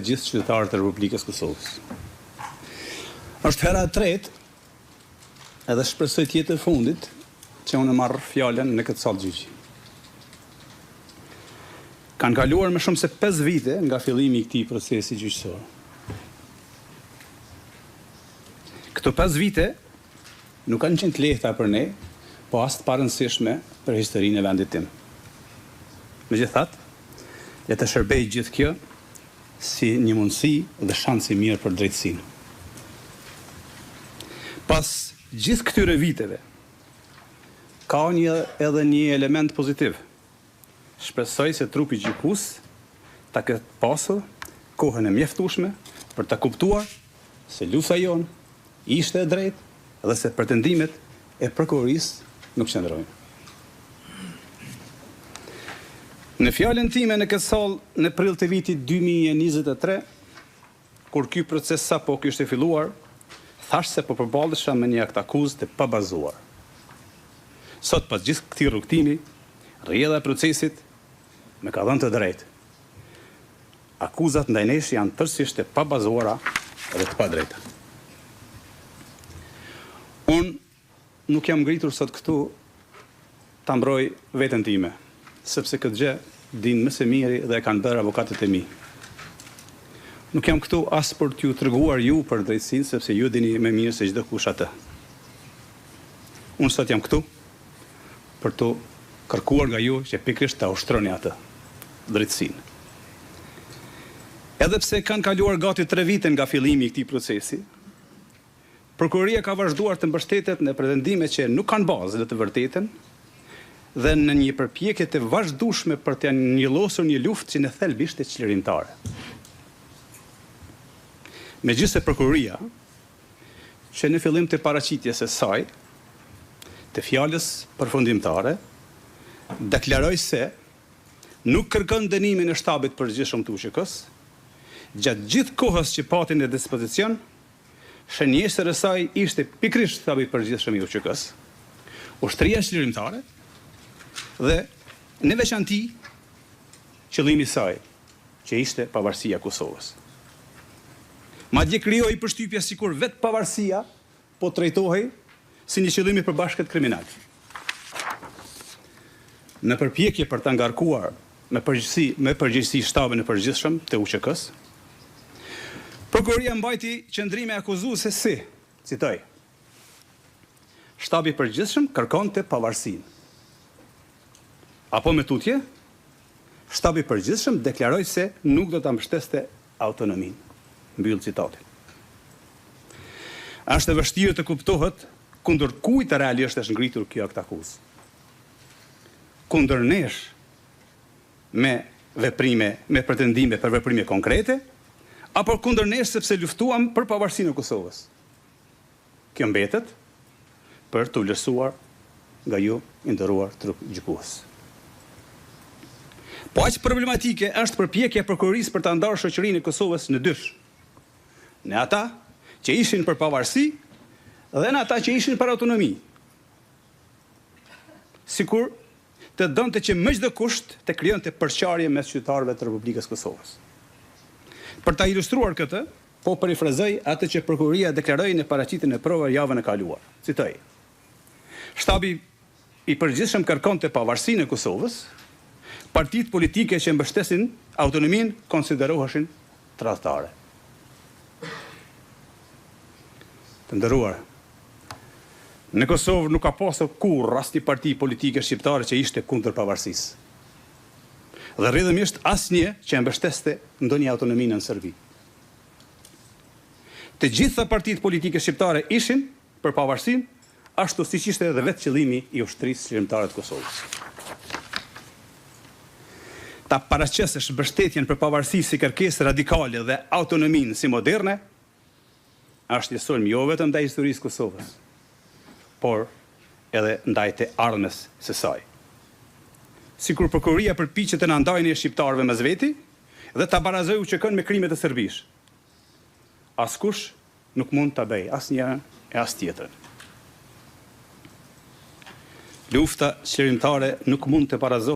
gjithë qytetarët e Republikës Kosovës. Është hera e tretë, edhe shpresoj të jetë e fundit, që unë marr fjalën në këtë sallë gjyqi. Kanë kaluar më shumë se 5 vite nga fillimi i këtij procesi gjyqësor. Këto 5 vite nuk kanë qenë të lehta për ne, po as të parëndësishme për historinë e vendit tim. Megjithatë, le të shërbej gjithë kjo si një mundësi dhe shans i mirë për drejtësinë. Pas gjithë këtyre viteve, ka edhe një element pozitiv. Shpresoj se trupi gjykues ta ketë pasur kohën e mjaftueshme për ta kuptuar se lufta jonë ishte e drejtë dhe se pretendimet e prokurorisë nuk qëndrojnë. Në fjalën time në këtë sallë në prill të vitit 2023, kur ky proces sapo kishte filluar, thash se po përballesha me një akt akuzë të pabazuar. Sot pas gjithë këtij rrugtimi, rrjedha e procesit më ka dhënë të drejtë. Akuzat ndaj nesh janë tërësisht të pabazuara dhe të padrejta. Unë nuk jam ngritur sot këtu ta mbroj veten time, sepse këtë gjë din më së miri dhe e kanë bërë avokatët e mi. Nuk jam këtu as për t'ju treguar ju për drejtësinë, sepse ju dini më mirë se çdo kush atë. Unë sot jam këtu për të kërkuar nga ju që pikërisht ta ushtroni atë drejtësinë. Edhe pse kanë kaluar gati 3 vite nga fillimi i këtij procesi, prokuroria ka vazhduar të mbështetet në pretendime që nuk kanë bazë dhe të vërtetën, dhe në një përpjekje të vazhdueshme për të njëllosur një luftë që në thelb ishte çlirimtare. Megjithëse prokuroria, që në fillim të paraqitjes së saj, të fjalës përfundimtare, deklaroi se nuk kërkon dënimin e shtabit përgjithshëm të UÇK-s, gjatë gjithë kohës që pati në dispozicion, shënjesër e saj ishte pikërisht shtabi përgjithshëm i UÇK-s, ushtria çlirimtare, dhe në veçanti qëllimi i saj, që ishte pavarësia e Kosovës. Madje krijoi përshtypje sikur vetë pavarësia po trajtohej si një qëllim i përbashkët kriminal. Në përpjekje për ta ngarkuar me përgjegjësi shtabin e përgjithshëm të UÇK-s, prokuroria mbajti qëndrime akuzuese si, citoj, shtabi i përgjithshëm kërkonte pavarësinë. Apo me tutje, shtabi i përgjithshëm deklaroi se nuk do ta mbështeste autonominë. Mbyll citatin. Është e vështirë të kuptohet kundër kujt realisht është ngritur kjo akt akuzë. Kundër nesh me pretendime për veprime konkrete, apo kundër nesh sepse luftuam për pavarësinë e Kosovës. Kjo mbetet për të vlerësuar nga ju i nderuar trup gjykues. Po aq problematike është përpjekja e prokurorisë për ta ndarë shoqërinë e Kosovës në dysh. Në ata që ishin për pavarësi dhe në ata që ishin për autonomi. Sikur të donte që me çdo kusht të krijonte përçarje mes qytetarëve të Republikës Kosovës. Për ta ilustruar këtë, po parafrazoj atë që prokuroria deklaroi në paraqitjen e provave javën e kaluar. Citoj: Shtabi i përgjithshëm kërkonte pavarësinë e Kosovës, partitë politike që mbështesin autonominë konsideroheshin tradhtare. Të nderuar, në Kosovë nuk ka pasur kurrë asnjë parti politike shqiptare që ishte kundër pavarësisë. Dhe rrjedhimisht asnjë që mbështeste ndonjë autonominë në Serbi. Të gjitha partitë politike shqiptare ishin për pavarësinë, ashtu siç ishte edhe vetë qëllimi i ushtrisë çlirimtare të Kosovës. Ta paraqesesh mbështetjen për pavarësi si kërkesë radikale dhe autonominë si moderne, është një sulm jo vetëm ndaj historisë Kosovës, por edhe ndaj të ardhmes së saj. Sikur prokuroria përpiqet të na ndajë ne shqiptarëve mes veti dhe ta barazojë UÇK-n me krimet e Serbisë. Askush nuk mund ta bëjë asnjërin e as tjetrën. Lufta çlirimtare nuk mund të barazohet